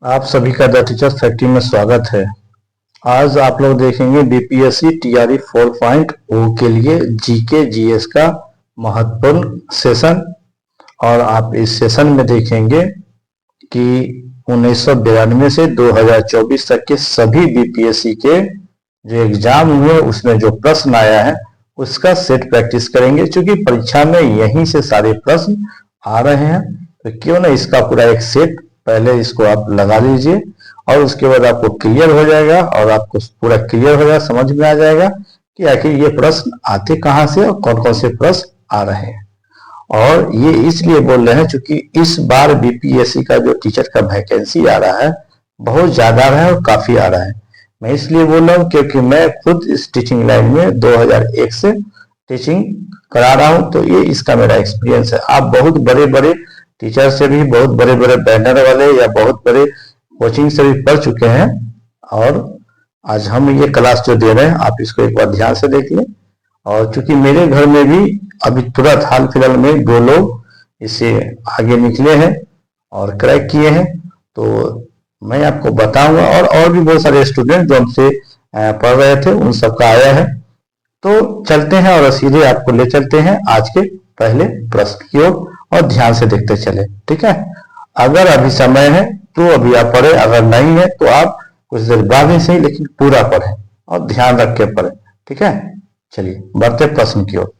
आप सभी का द टीचर फैक्ट्री में स्वागत है। आज आप लोग देखेंगे बीपीएससी टीआरई 4.0 के लिए जीके जीएस का महत्वपूर्ण सेशन। और आप इस सेशन में देखेंगे कि 1992 से 2024 तक के सभी बीपीएससी के जो एग्जाम हुए उसमें जो प्रश्न आया है उसका सेट प्रैक्टिस करेंगे। क्योंकि परीक्षा में यहीं से सारे प्रश्न आ रहे हैं, तो क्यों ना इसका पूरा एक सेट पहले इसको आप लगा लीजिए और उसके बाद आपको क्लियर हो जाएगा और आपको पूरा क्लियर हो जाएगा, समझ में आ जाएगा कि आखिर ये प्रश्न आते कहाँ से और कौन कौन से प्रश्न आ रहे हैं। और ये इसलिए बोल रहे हैं क्योंकि इस बार बीपीएससी का जो टीचर का वैकेंसी आ रहा है बहुत ज्यादा आ रहा है और काफी आ रहा है। मैं इसलिए बोल रहा हूँ क्योंकि मैं खुद इस टीचिंग लाइन में 2001 से टीचिंग करा रहा हूँ, तो ये इसका मेरा एक्सपीरियंस है। आप बहुत बड़े बड़े टीचर से भी, बहुत बड़े बड़े बैनर वाले या बहुत बड़े कोचिंग से भी पढ़ चुके हैं। और आज हम ये क्लास जो दे रहे हैं आप इसको एक बार ध्यान से देख लें। और चूंकि मेरे घर में भी अभी तुरंत हाल फिलहाल में 2 लोग इससे आगे निकले हैं और क्रैक किए हैं, तो मैं आपको बताऊंगा। और भी बहुत सारे स्टूडेंट जो हमसे पढ़ रहे थे उन सबका आया है। तो चलते हैं और सीधे आपको ले चलते हैं आज के पहले प्रश्न की ओर और ध्यान से देखते चले, ठीक है। अगर अभी समय है तो अभी आप पढ़े, अगर नहीं है तो आप कुछ देर बाद ही सही लेकिन पूरा पढ़ें और ध्यान रख के पढ़ें, ठीक है। चलिए बढ़ते प्रश्न की ओर।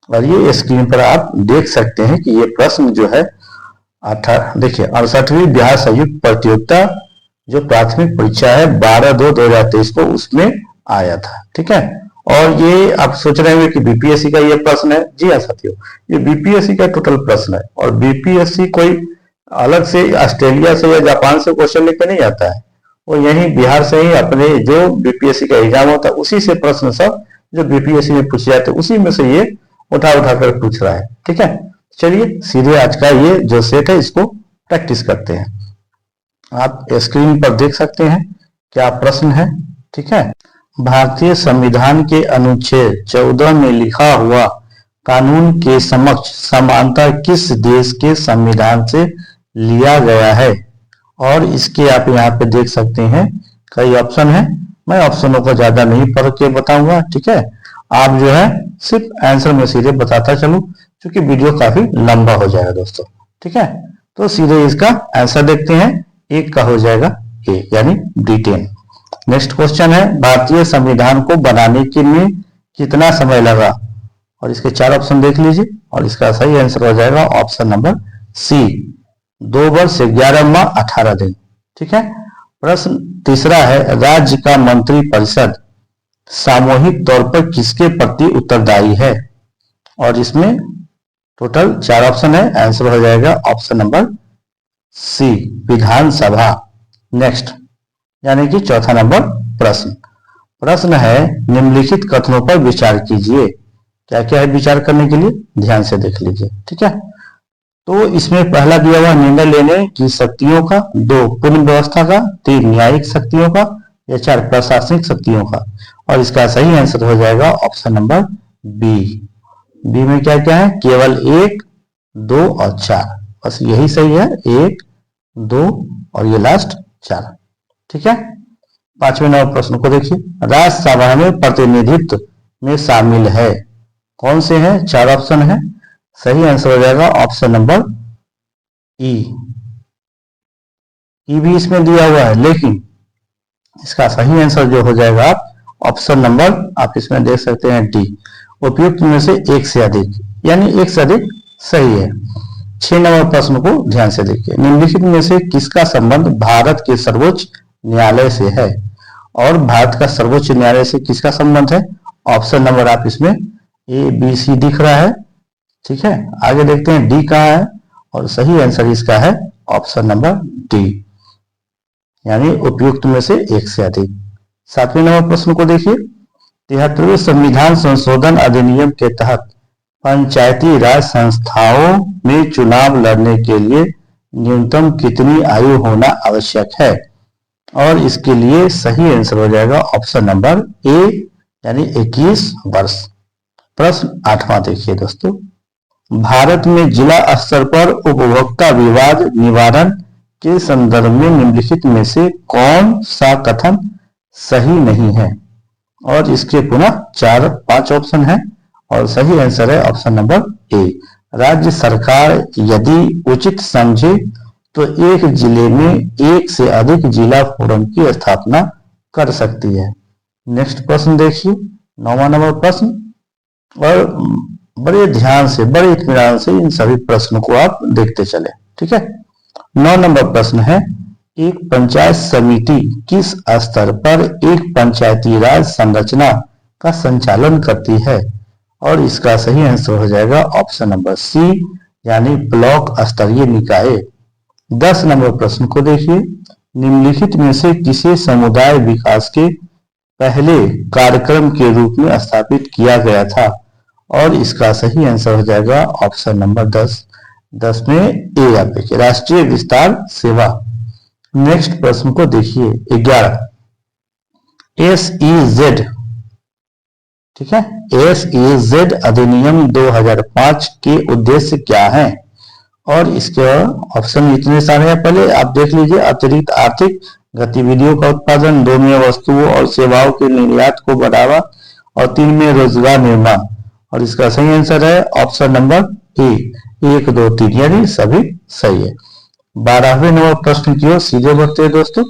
और ये स्क्रीन पर आप देख सकते हैं कि ये प्रश्न जो है 18 देखिए 68वीं बिहार संयुक्त प्रतियोगिता जो प्राथमिक परीक्षा है 12/2/2023 को उसमें आया था, ठीक है। और ये आप सोच रहे होंगे कि बीपीएससी का ये प्रश्न है। जी हाँ साथियों, ये बीपीएससी का टोटल प्रश्न है। और बीपीएससी कोई अलग से ऑस्ट्रेलिया से या जापान से क्वेश्चन लेकर नहीं आता है, वो यही बिहार से ही अपने जो बीपीएससी का एग्जाम होता है उसी से प्रश्न सब जो बीपीएससी में पूछे जाते हैं उसी में से ये उठा उठा कर पूछ रहा है, ठीक है। चलिए सीधे आज का ये जो सेट है इसको प्रैक्टिस करते हैं। आप स्क्रीन पर देख सकते हैं क्या प्रश्न है, ठीक है। भारतीय संविधान के अनुच्छेद 14 में लिखा हुआ कानून के समक्ष समानता किस देश के संविधान से लिया गया है। और इसके आप यहाँ पे देख सकते हैं कई ऑप्शन है। मैं ऑप्शनों को ज्यादा नहीं पढ़ के बताऊंगा, ठीक है। आप जो है सिर्फ आंसर में सीधे बताता चलूं क्योंकि वीडियो काफी लंबा हो जाएगा दोस्तों, ठीक है। तो सीधे इसका आंसर देखते हैं। एक का हो जाएगा ए यानी ब्रिटेन। नेक्स्ट क्वेश्चन है भारतीय संविधान को बनाने के लिए कितना समय लगा। और इसके 4 ऑप्शन देख लीजिए और इसका सही आंसर हो जाएगा ऑप्शन नंबर सी 2 वर्ष 11 माह 18 दिन, ठीक है। प्रश्न तीसरा है राज्य का मंत्रिपरिषद सामूहिक तौर पर किसके प्रति उत्तरदायी है। और इसमें टोटल 4 ऑप्शन है, आंसर हो जाएगा ऑप्शन नंबर सी विधानसभा। नेक्स्ट यानी कि चौथा नंबर प्रश्न है निम्नलिखित कथनों पर विचार कीजिए। क्या क्या है विचार करने के लिए, ध्यान से देख लीजिए, ठीक है। तो इसमें पहला दिया हुआ निर्णय लेने की शक्तियों का, 2 पूर्ण व्यवस्था का, 3 न्यायिक शक्तियों का या 4 प्रशासनिक शक्तियों का। और इसका सही आंसर हो जाएगा ऑप्शन नंबर बी में क्या क्या है, केवल 1, 2 और 4, बस यही सही है, 1, 2 और ये लास्ट 4, ठीक है। 5वें नंबर प्रश्न को देखिए राज्यसभा में प्रतिनिधित्व में शामिल है कौन से हैं, 4 ऑप्शन है। सही आंसर हो जाएगा ऑप्शन नंबर ई भी इसमें दिया हुआ है, लेकिन इसका सही आंसर जो हो जाएगा ऑप्शन नंबर आप इसमें देख सकते हैं डी उपयुक्त में से एक से अधिक, यानी एक से अधिक सही है। 6 नंबर प्रश्न को ध्यान से देखिए निम्नलिखित में से किसका संबंध भारत के सर्वोच्च न्यायालय से है। और भारत का सर्वोच्च न्यायालय से किसका संबंध है, ऑप्शन नंबर आप इसमें ए बी सी दिख रहा है, ठीक है। आगे देखते हैं डी कहाँ है और सही आंसर इसका है ऑप्शन नंबर डी यानी उपयुक्त में से एक से अधिक। 7वें नंबर प्रश्न को देखिए 73वें संविधान संशोधन अधिनियम के तहत पंचायती राज संस्थाओं में चुनाव लड़ने के लिए न्यूनतम कितनी आयु होना आवश्यक है। और इसके लिए सही आंसर हो जाएगा ऑप्शन नंबर ए यानी 21 वर्ष। प्रश्न 8वां देखिए दोस्तों भारत में जिला स्तर पर उपभोक्ता विवाद निवारण के संदर्भ में निम्नलिखित में से कौन सा कथन सही नहीं है? और इसके पुनः 4-5 ऑप्शन है और सही आंसर है ऑप्शन नंबर ए। राज्य सरकार यदि उचित समझे तो एक जिले में एक से अधिक जिला फोरम की स्थापना कर सकती है। नेक्स्ट प्रश्न देखिए, 9वां नंबर प्रश्न, और बड़े ध्यान से, बड़े इत्मीनान से इन सभी प्रश्नों को आप देखते चले। ठीक है, 9 नंबर प्रश्न है, एक पंचायत समिति किस स्तर पर एक पंचायती राज संरचना का संचालन करती है? और इसका सही आंसर हो जाएगा ऑप्शन नंबर सी, यानी ब्लॉक स्तरीय निकाय। 10 नंबर प्रश्न को देखिए, निम्नलिखित में से किसे समुदाय विकास के पहले कार्यक्रम के रूप में स्थापित किया गया था? और इसका सही आंसर हो जाएगा ऑप्शन नंबर 10 में ए। आप देखिए, राष्ट्रीय विस्तार सेवा। नेक्स्ट प्रश्न को देखिए, 11, SEZ, ठीक है, SEZ अधिनियम 2005 के उद्देश्य क्या है? और इसके ऑप्शन इतने सारे हैं, पहले आप देख लीजिए। अतिरिक्त आर्थिक गतिविधियों का उत्पादन, 2 में वस्तुओं और सेवाओं के निर्यात को बढ़ावा, और 3 में रोजगार निर्माण। और इसका सही आंसर है ऑप्शन नंबर ए, 1, 2, 3, यानी सभी सही है। 12वें नंबर प्रश्न की ओर सीधे बढ़ते हैं दोस्तों।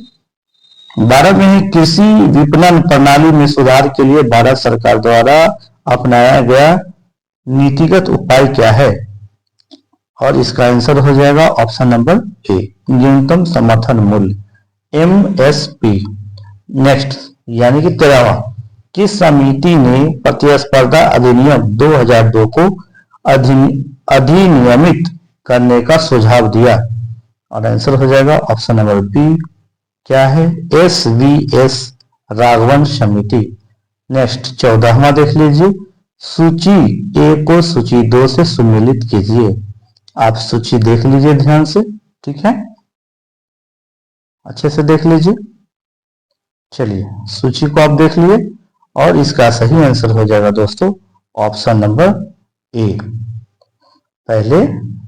12 में ही कृषि विपणन प्रणाली में सुधार के लिए भारत सरकार द्वारा अपनाया गया नीतिगत उपाय क्या है? और इसका आंसर हो जाएगा ऑप्शन नंबर ए, न्यूनतम समर्थन मूल्य, MSP। नेक्स्ट, यानी कि 13वां, किस समिति ने प्रतिस्पर्धा अधिनियम 2002 को अधिनियमित करने का सुझाव दिया? और आंसर हो जाएगा ऑप्शन नंबर बी, क्या है, SVS राघवन समिति। नेक्स्ट, 14वां देख लीजिए, सूची ए को सूची 2 से सुमेलित कीजिए। आप सूची देख लीजिए ध्यान से, ठीक है, अच्छे से देख लीजिए। चलिए, सूची को आप देख लिए और इसका सही आंसर हो जाएगा दोस्तों ऑप्शन नंबर ए। पहले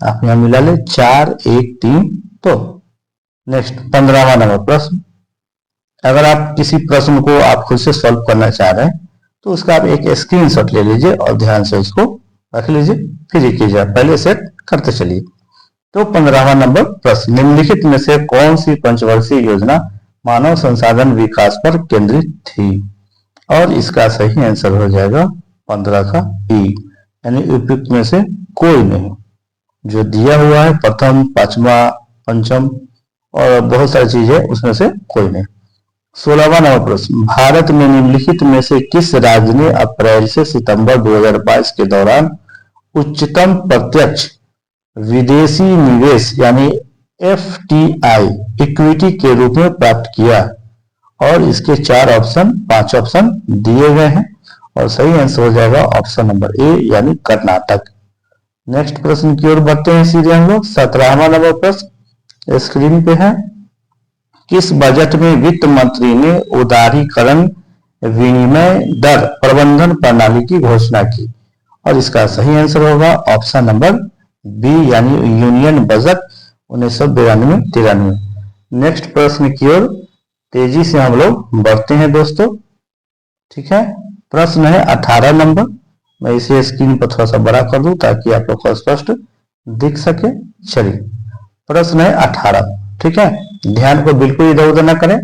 आप यहां मिला ले 4, 1, 3। तो नेक्स्ट, 15वां नंबर प्रश्न, अगर आप किसी प्रश्न को आप खुद से सॉल्व करना चाह रहे हैं तो उसका आप एक स्क्रीनशॉट ले लीजिए और ध्यान से इसको रख लीजिए, फिर ये कीजिए, पहले सेट करते चलिए। तो 15वां नंबर प्रश्न, निम्नलिखित में से कौन सी पंचवर्षीय योजना मानव संसाधन विकास पर केंद्रित थी? और इसका सही आंसर हो जाएगा 15 का ई, यानी उपयुक्त में से कोई नहीं। जो दिया हुआ है प्रथम, 5वां, पंचम और बहुत सारी चीजें, उसमें से कोई नहीं। 16वां नंबर प्रश्न, भारत में निम्नलिखित में से किस राज्य ने अप्रैल से सितंबर 2022 के दौरान उच्चतम प्रत्यक्ष विदेशी निवेश यानी FDI इक्विटी के रूप में प्राप्त किया? और इसके 5 ऑप्शन दिए गए हैं और सही आंसर हो जाएगा ऑप्शन नंबर ए, यानी कर्नाटक। नेक्स्ट प्रश्न की ओर बढ़ते हैं सीधे हम लोग। 17वां नंबर प्रश्न स्क्रीन पे है, किस बजट में वित्त मंत्री ने उदारीकरण विनिमय दर प्रबंधन प्रणाली की घोषणा की? और इसका सही आंसर होगा ऑप्शन नंबर बी, यानी यूनियन बजट 1992-93। नेक्स्ट प्रश्न की ओर तेजी से हम लोग बढ़ते हैं दोस्तों, ठीक है। प्रश्न है 18 नंबर, मैं इसे स्क्रीन पर थोड़ा सा बड़ा कर दूं ताकि आप लोग को स्पष्ट दिख सके। चलिए, प्रश्न है 18, ठीक है, ध्यान को बिल्कुल इधर उधर न करें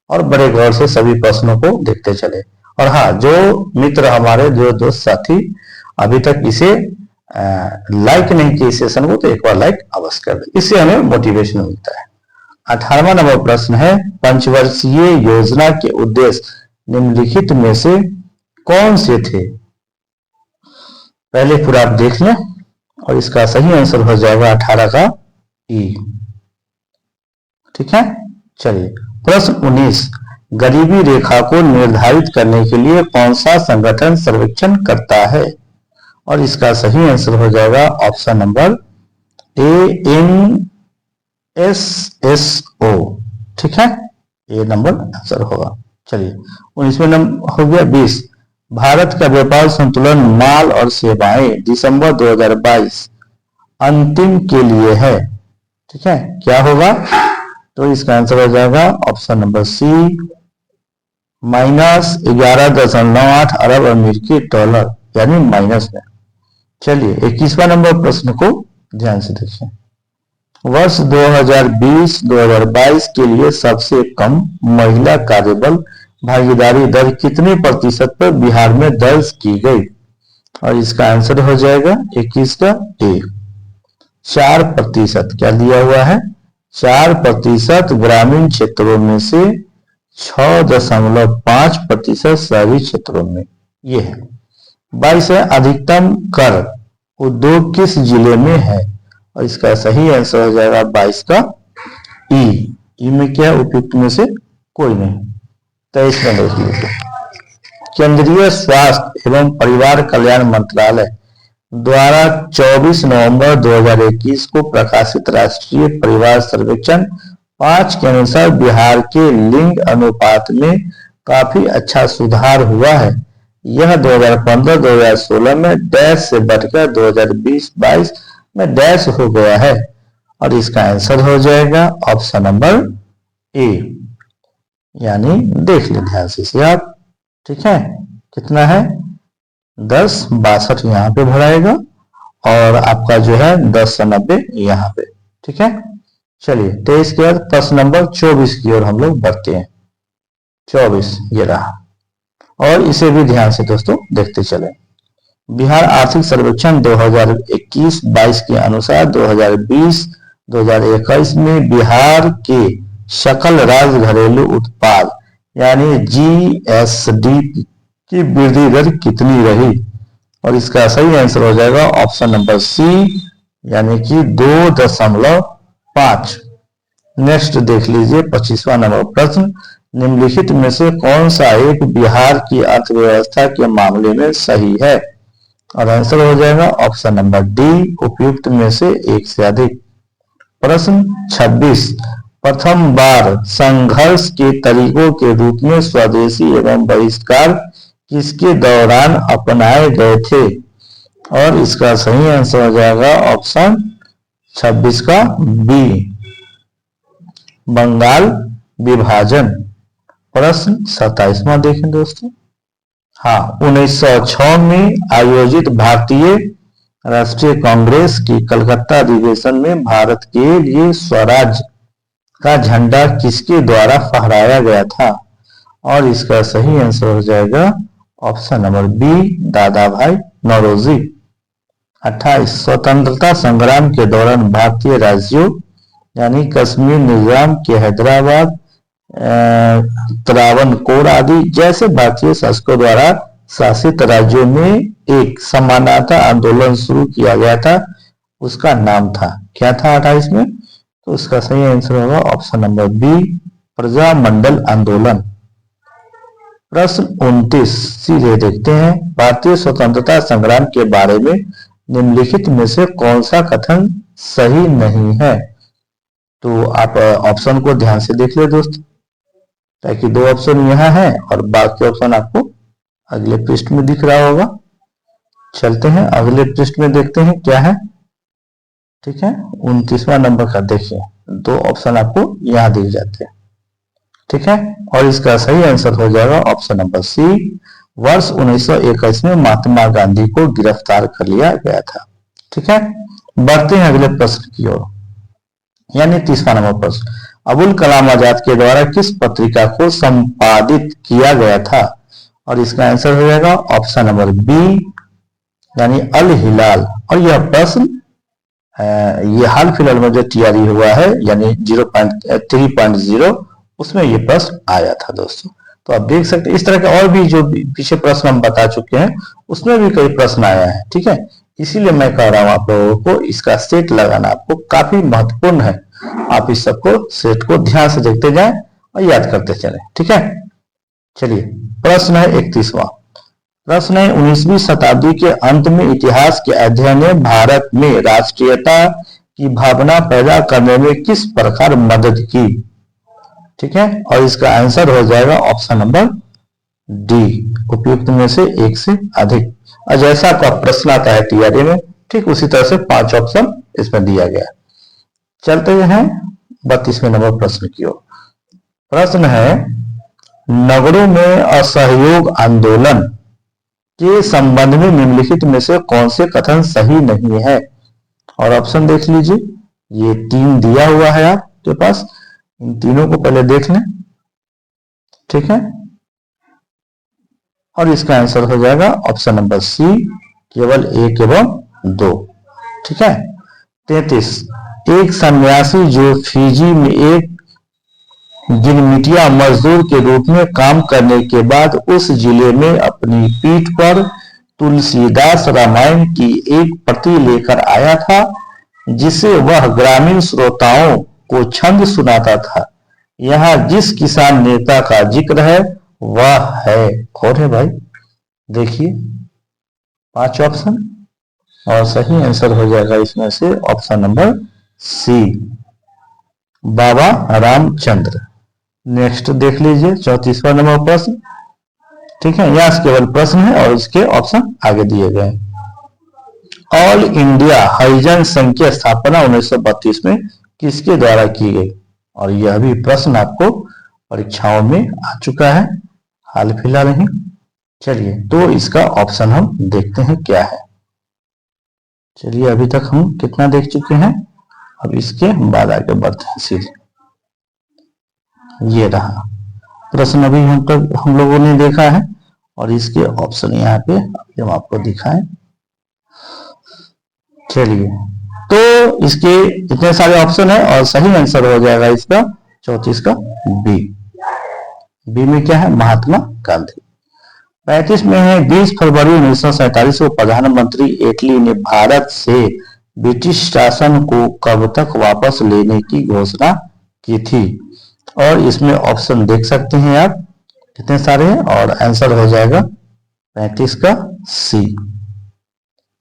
और बड़े गौर से सभी प्रश्नों को देखते चले। और हाँ, जो मित्र हमारे, जो दोस्त साथी अभी तक इसे लाइक नहीं किए सेशन को, तो एक बार लाइक अवश्य कर दें, इससे हमें मोटिवेशन मिलता है। 18वां नंबर प्रश्न है, पंचवर्षीय योजना के उद्देश्य निम्नलिखित में से कौन से थे? पहले पूरा आप देख लें और इसका सही आंसर हो जाएगा 18 का ई, ठीक है। चलिए, प्रश्न 19, गरीबी रेखा को निर्धारित करने के लिए कौन सा संगठन सर्वेक्षण करता है? और इसका सही आंसर हो जाएगा ऑप्शन नंबर ANSSO, ठीक है, ये नंबर आंसर होगा। चलिए, 19वें नंबर हो गया। 20, भारत का व्यापार संतुलन माल और सेवाएं दिसंबर 2022 अंतिम के लिए है, ठीक है, क्या होगा? तो इसका आंसर हो जाएगा ऑप्शन नंबर सी, -11.98 अरब अमेरिकी डॉलर, यानी माइनस में। चलिए 21वां नंबर प्रश्न को ध्यान से देखिए। वर्ष 2020-2022 के लिए सबसे कम महिला कार्यबल भागीदारी दर कितने प्रतिशत पर बिहार में दर्ज की गई? और इसका आंसर हो जाएगा 21 का ए, 4%। क्या दिया हुआ है? 4% ग्रामीण क्षेत्रों में से 6.5% शहरी क्षेत्रों में। ये है 22 है, अधिकतम कर उद्योग किस जिले में है? और इसका सही आंसर हो जाएगा 22 का ई में क्या उपयुक्त में से कोई नहीं। 23 में देख लीजिए। केंद्रीय स्वास्थ्य एवं परिवार कल्याण मंत्रालय द्वारा 24 नवंबर 2021 को प्रकाशित राष्ट्रीय परिवार सर्वेक्षण 5 के अनुसार बिहार के लिंग अनुपात में काफी अच्छा सुधार हुआ है। यह 2015-2016 में डैश से बढ़कर 2020-22 में डैश हो गया है। और इसका आंसर हो जाएगा ऑप्शन नंबर ए, यानी देख ले ध्यान से आप। ठीक है, कितना है? 10.62 यहाँ पे भराएगा और आपका जो है 10.90 यहाँ पे। ठीक है, चलिए 23 के बाद प्रश्न नंबर 24 की ओर हम लोग बढ़ते हैं। 24 ये रहा, और इसे भी ध्यान से दोस्तों देखते चले। बिहार आर्थिक सर्वेक्षण 2021-22 के अनुसार 2020-2021 में बिहार के सकल राज्य घरेलू उत्पाद यानी जीएसडी की वृद्धि दर कितनी रही? और इसका सही आंसर हो जाएगा ऑप्शन नंबर सी, यानी कि 2.5। नेक्स्ट देख लीजिए 25वां नंबर प्रश्न। निम्नलिखित में से कौन सा एक बिहार की अर्थव्यवस्था के मामले में सही है? और आंसर हो जाएगा ऑप्शन नंबर डी, उपयुक्त में से एक से अधिक। प्रश्न 26। प्रथम बार संघर्ष के तरीकों के रूप में स्वदेशी एवं बहिष्कार किसके दौरान अपनाए गए थे? और इसका सही आंसर हो जाएगा ऑप्शन 26 का बी, बंगाल विभाजन। प्रश्न 27वां देखें दोस्तों। हाँ, 1906 में आयोजित भारतीय राष्ट्रीय कांग्रेस की कलकत्ता अधिवेशन में भारत के लिए स्वराज का झंडा किसके द्वारा फहराया गया था? और इसका सही आंसर हो जाएगा ऑप्शन नंबर बी, दादा भाई नौरोजी। 28। स्वतंत्रता संग्राम के दौरान भारतीय राज्यों यानी कश्मीर निजाम के हैदराबाद, त्रावणकोर आदि जैसे भारतीय शासकों द्वारा शासित राज्यों में एक समानता आंदोलन शुरू किया गया था, उसका नाम था क्या था 28 में? तो उसका सही आंसर होगा ऑप्शन नंबर बी, प्रजामंडल आंदोलन। प्रश्न 29 सीधे देखते हैं। भारतीय स्वतंत्रता संग्राम के बारे में निम्नलिखित में से कौन सा कथन सही नहीं है? तो आप ऑप्शन को ध्यान से देख ले दोस्त, ताकि 2 ऑप्शन यहाँ है और बाकी ऑप्शन आपको अगले पृष्ठ में दिख रहा होगा। चलते हैं अगले पृष्ठ में, देखते हैं क्या है। ठीक है, 29वां नंबर का देखिए, 2 ऑप्शन आपको यहाँ दिख जाते हैं। ठीक है, और इसका सही आंसर हो जाएगा ऑप्शन नंबर सी, वर्ष 1921 में महात्मा गांधी को गिरफ्तार कर लिया गया था। ठीक है, बढ़ते हैं अगले प्रश्न की ओर, यानी 30वां नंबर प्रश्न। अबुल कलाम आजाद के द्वारा किस पत्रिका को संपादित किया गया था? और इसका आंसर हो जाएगा ऑप्शन नंबर बी, यानी अल हिलाल। और यह प्रश्न ये हाल फिलहाल में जो तैयारी हुआ है यानी 0.3.0 उसमें ये प्रश्न आया था दोस्तों। तो आप देख सकते हैं इस तरह के और भी जो पीछे प्रश्न हम बता चुके हैं उसमें भी कई प्रश्न आया है। ठीक है, इसीलिए मैं कह रहा हूं आप लोगों को इसका सेट लगाना आपको काफी महत्वपूर्ण है। आप इस सबको सेट को ध्यान से देखते जाएं और याद करते चलें। ठीक है, चलिए प्रश्न है 31वां प्रश्न है 19वीं शताब्दी के अंत में इतिहास के अध्ययन ने भारत में राष्ट्रीयता की भावना पैदा करने में किस प्रकार मदद की? ठीक है, और इसका आंसर हो जाएगा ऑप्शन नंबर डी, उपयुक्त में से एक से अधिक। और जैसा आपका प्रश्न आता है तैयारी में ठीक उसी तरह से 5 ऑप्शन इसमें दिया गया। चलते हैं 32वें नंबर प्रश्न की ओर। प्रश्न है, नगरों में असहयोग आंदोलन के संबंध में निम्नलिखित में से कौन से कथन सही नहीं है? और ऑप्शन देख लीजिए, ये 3 दिया हुआ है आपके पास, इन तीनों को पहले देख लें, ठीक है। और इसका आंसर हो जाएगा ऑप्शन नंबर सी, केवल 1 एवं 2, ठीक है। 33, एक सन्यासी जो फिजी में एक गिरमिटिया मजदूर के रूप में काम करने के बाद उस जिले में अपनी पीठ पर तुलसीदास रामायण की एक प्रति लेकर आया था, जिसे वह ग्रामीण श्रोताओं को छंद सुनाता था। यहाँ जिस किसान नेता का जिक्र है वह है, कौन है भाई? देखिए 5 ऑप्शन, और सही आंसर हो जाएगा इसमें से ऑप्शन नंबर सी, बाबा रामचंद्र। नेक्स्ट देख लीजिए 34वां नंबर प्रश्न, ठीक है। यहां केवल प्रश्न है और इसके ऑप्शन आगे दिए गए। ऑल इंडिया हरिजन संघ की स्थापना 1932 में किसके द्वारा की गई? और यह भी प्रश्न आपको परीक्षाओं में आ चुका है हाल फिलहाल ही। चलिए, तो इसका ऑप्शन हम देखते हैं क्या है। चलिए, अभी तक हम कितना देख चुके हैं, अब इसके बाद आगे बढ़ते हैं सीधे। ये रहा प्रश्न अभी हम लोगों ने देखा है, और इसके ऑप्शन यहाँ पे अभी हम आपको दिखाएं। चलिए, तो इसके इतने सारे ऑप्शन है और सही आंसर हो जाएगा इसका 34 का बी। बी में क्या है? महात्मा गांधी। 35 में है, 20 फरवरी 1947 को प्रधानमंत्री एटली ने भारत से ब्रिटिश शासन को कब तक वापस लेने की घोषणा की थी? और इसमें ऑप्शन देख सकते हैं आप कितने सारे हैं, और आंसर हो जाएगा 35 का सी,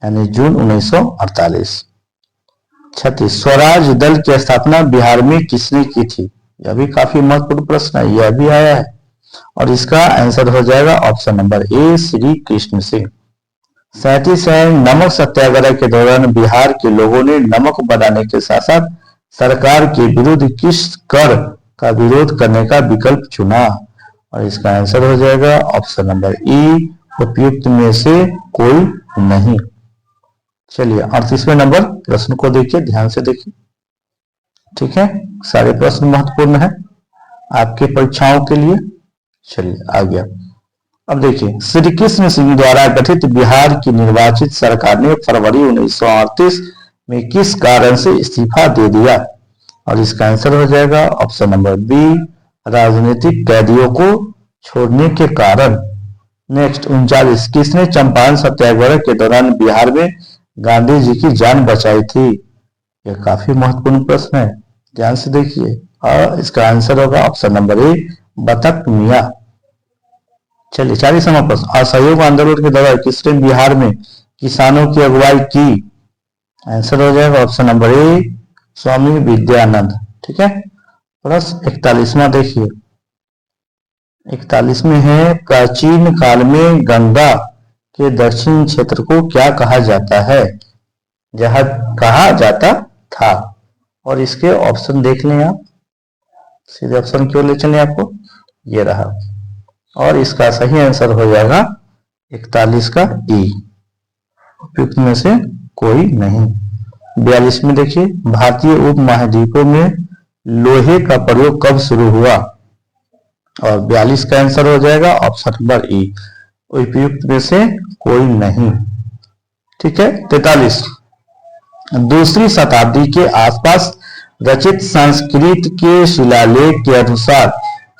यानी जून 1948। 36, स्वराज दल की स्थापना बिहार में किसने की थी? यह भी काफी महत्वपूर्ण प्रश्न है, यह भी आया है, और इसका आंसर हो जाएगा ऑप्शन नंबर ए, श्री कृष्ण सिंह। 37 है, नमक सत्याग्रह के दौरान बिहार के लोगों ने नमक बनाने के साथ साथ सरकार के विरुद्ध किस कर का विरोध करने का विकल्प चुना? और इसका आंसर हो जाएगा ऑप्शन नंबर ई, उपयुक्त में से कोई नहीं। चलिए, 38वें नंबर प्रश्न को देखिए, ध्यान से देखिए, ठीक है। सारे प्रश्न महत्वपूर्ण है आपके परीक्षाओं के लिए। चलिए, आ गया। अब देखिए, श्री कृष्ण सिंह द्वारा गठित बिहार की निर्वाचित सरकार ने फरवरी 1938 में किस कारण से इस्तीफा दे दिया? और इसका आंसर हो जाएगा ऑप्शन नंबर बी, राजनीतिक कैदियों को छोड़ने के कारण। नेक्स्ट 39, किसने चंपारण सत्याग्रह के दौरान बिहार में गांधी जी की जान बचाई थी? यह काफी महत्वपूर्ण प्रश्न है, ध्यान से देखिए, और इसका आंसर होगा ऑप्शन नंबर ए, बतक मियां। चलिए, 40वां प्रश्न, असहयोग आंदोलन के दौरान किसने बिहार में किसानों की अगुवाई की? आंसर हो जाएगा ऑप्शन नंबर ए, स्वामी विद्यानंद, ठीक है। प्लस 41वां देखिए, 41 में है, प्राचीन काल में गंगा के दक्षिण क्षेत्र को क्या कहा जाता है? जहां कहा जाता था, और इसके ऑप्शन देख लें आप, सीधे ऑप्शन क्यों ले चले आपको, ये रहा, और इसका सही आंसर हो जाएगा 41 का ई, उपयुक्त में से कोई नहीं। 42 में देखिए, भारतीय उपमहाद्वीपों में लोहे का प्रयोग कब शुरू हुआ? और 42 का आंसर हो जाएगा ऑप्शन नंबर ई, उपयुक्त में से कोई नहीं, ठीक है। 43, दूसरी शताब्दी के आसपास रचित संस्कृत के शिलालेख के अनुसार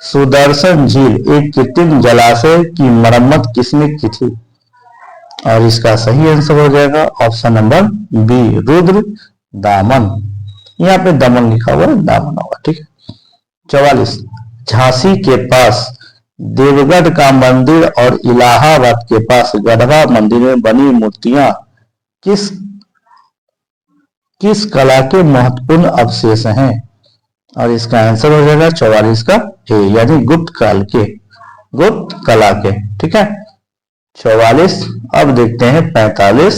सुदर्शन झील एक कृत्रिम जलाशय की मरम्मत किसने की थी? और इसका सही आंसर हो जाएगा ऑप्शन नंबर बी, रुद्र दामन। यहाँ पे दमन लिखा हुआ है, दामन होगा, ठीक है। 44, झांसी के पास देवगढ़ का मंदिर और इलाहाबाद के पास गढ़वा मंदिर में बनी मूर्तियां किस कला के महत्वपूर्ण अवशेष हैं? और इसका आंसर हो जाएगा 44 का ए, यानी गुप्त काल के, गुप्त कला के, ठीक है। 44, अब देखते हैं 45,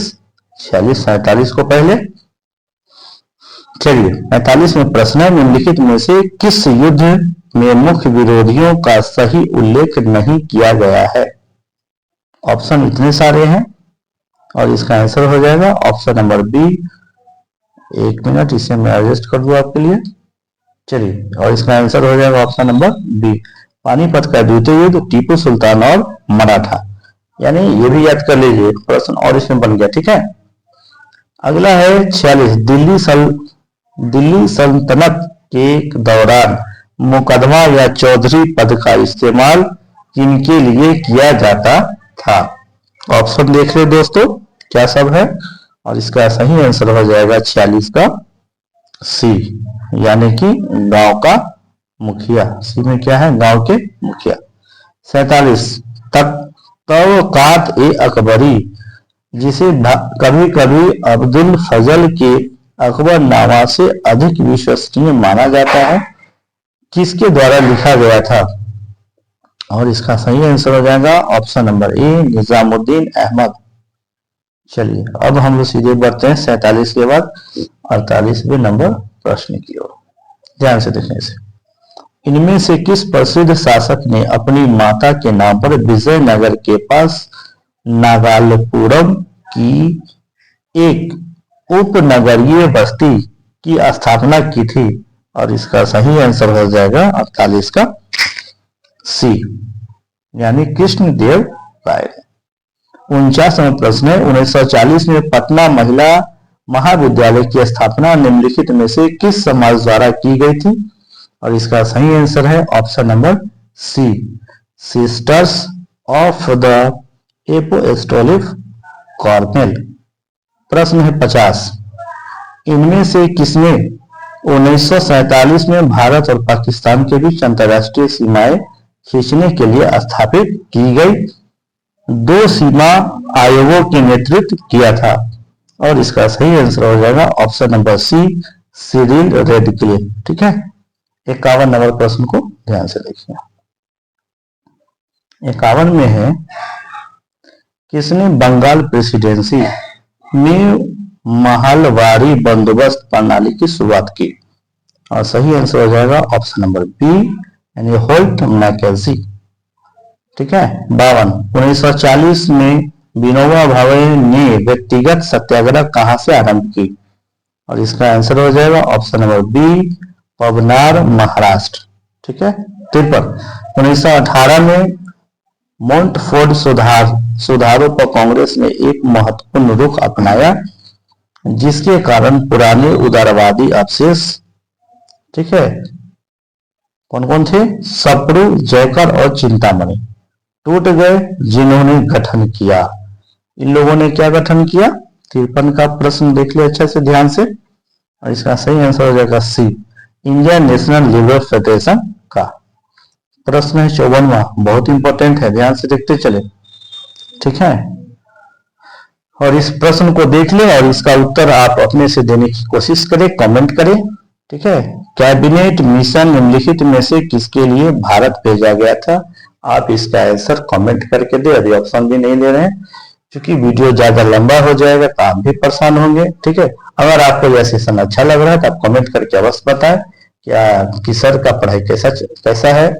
46, 47 को पहले। चलिए 45वें प्रश्न है, निम्नलिखित में से किस युद्ध में मुख्य विरोधियों का सही उल्लेख नहीं किया गया है? ऑप्शन इतने सारे हैं और इसका आंसर हो जाएगा ऑप्शन नंबर बी। एक मिनट, इसे मैं एडजस्ट कर दूं आपके लिए। चलिए, और इसका आंसर हो जाएगा ऑप्शन नंबर बी, पानीपत का द्वितीय युद्ध, टीपू सुल्तान और मराठा। यानी ये भी याद कर लीजिए, प्रश्न और इसमें बन गया। ठीक है, अगला है 46, दिल्ली सल्तनत के दौरान मुकदमा या चौधरी पद का इस्तेमाल किनके लिए किया जाता था? ऑप्शन देख रहे दोस्तों क्या सब है, और इसका सही आंसर हो जाएगा 46 का सी, यानी कि गांव का मुखिया। सी में क्या है? गांव के मुखिया। 47, तौकात ए अकबरी, जिसे कभी कभी अब्दुल फजल के अकबरनामा से अधिक विश्वसनीय माना जाता है, किसके द्वारा लिखा गया था? और इसका सही आंसर हो जाएगा option number A, Nizamuddin Ahmad. चलिए, अब हम लोग सीधे बढ़ते हैं 47 के बाद 48वें नंबर प्रश्न की ओर। ध्यान से देखने से, इनमें से किस प्रसिद्ध शासक ने अपनी माता के नाम पर विजयनगर के पास नागालपुरम की एक उपनगरीय बस्ती की स्थापना की थी? और इसका सही आंसर हो जाएगा 48 का सी, यानी कृष्णदेव राय। 49वां प्रश्न है, 1940 में पटना महिला महाविद्यालय की स्थापना निम्नलिखित में से किस समाज द्वारा की गई थी? और इसका सही आंसर है option number C, sisters of the apostolic Carmel. प्रश्न है 50, इनमें से किसने 1947 में भारत और पाकिस्तान के बीच अंतर्राष्ट्रीय सीमाएं खींचने के लिए स्थापित की गई 2 सीमा आयोगों के नेतृत्व किया था? और इसका सही आंसर हो जाएगा option number C, Cyril Radcliffe. ठीक है, 51 नंबर प्रश्न को ध्यान से देखिए। 51 में है, किसने बंगाल प्रेसिडेंसी में महलवारी बंदोबस्त प्रणाली की शुरुआत की? और सही आंसर हो जाएगा ऑप्शन नंबर बी, यानी होल्ट मैकेजी। ठीक है, 52, 1940 में विनोबा भावे ने व्यक्तिगत सत्याग्रह कहां से आरंभ की? और इसका आंसर हो जाएगा option number B, Pawnar, Maharashtra. ठीक है, 53, 1918 में मोंटफोर्ड सुधारों पर कांग्रेस ने एक महत्वपूर्ण रुख अपनाया, जिसके कारण पुराने उदारवादी अवशेष, ठीक है, कौन कौन थे? सप्रू, जयकर और चिंतामणि टूट गए, जिन्होंने गठन किया। इन लोगों ने क्या गठन किया? 53 का प्रश्न देख ले अच्छे से ध्यान से, और इसका सही आंसर हो जाएगा सी, इंडियन नेशनल लिबरल फेडरेशन का। प्रश्न है 54वां, बहुत इंपॉर्टेंट है, ध्यान से देखते चले। ठीक है, और इस प्रश्न को देख ले और इसका उत्तर आप अपने से देने की कोशिश करें, कमेंट करें। ठीक है, कैबिनेट मिशन निम्नलिखित में से किसके लिए भारत भेजा गया था? आप इसका आंसर कमेंट करके दे, अभी ऑप्शन भी नहीं ले रहे हैं क्योंकि वीडियो ज्यादा लंबा हो जाएगा तो आप भी परेशान होंगे। ठीक है, अगर आपको यह सेशन अच्छा लग रहा है तो आप कमेंट करके अवश्य बताएं क्या कि सर का पढ़ाई कैसा है,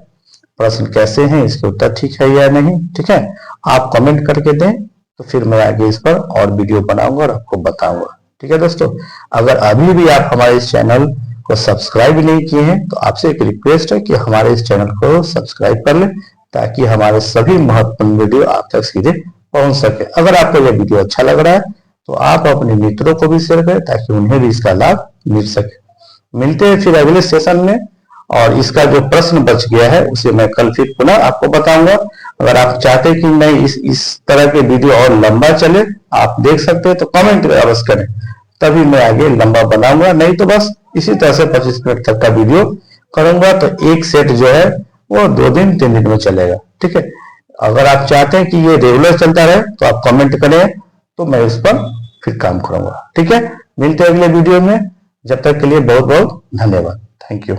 प्रश्न कैसे हैं, इसके उत्तर ठीक है या नहीं। ठीक है, आप कमेंट करके दें तो फिर मैं आगे इस पर और वीडियो बनाऊंगा और आपको बताऊंगा। ठीक है दोस्तों, अगर अभी भी आप हमारे इस चैनल को सब्सक्राइब नहीं किए हैं तो आपसे एक रिक्वेस्ट है कि हमारे इस चैनल को सब्सक्राइब कर लें, ताकि हमारे सभी महत्वपूर्ण वीडियो आप तक सीधे पहुंच सके। अगर आपको यह वीडियो अच्छा लग रहा है तो आप अपने मित्रों को भी शेयर करें ताकि उन्हें भी इसका लाभ मिल सके। मिलते हैं फिर अगले सेशन में, और इसका जो प्रश्न बच गया है उसे मैं कल फिर पुनः आपको बताऊंगा। अगर आप चाहते हैं कि नहीं इस तरह के वीडियो और लंबा चले, आप देख सकते हैं, तो कमेंट अवश्य करें, तभी मैं आगे लंबा बनाऊंगा। नहीं तो बस इसी तरह से 25 मिनट तक का वीडियो करूंगा, तो एक सेट जो है वो 2 दिन 3 दिन में चलेगा। ठीक है, अगर आप चाहते हैं कि ये रेगुलर चलता रहे तो आप कमेंट करें, तो मैं इस पर फिर काम करूंगा। ठीक है, मिलते हैं अगले वीडियो में, जब तक के लिए बहुत बहुत धन्यवाद। Thank you.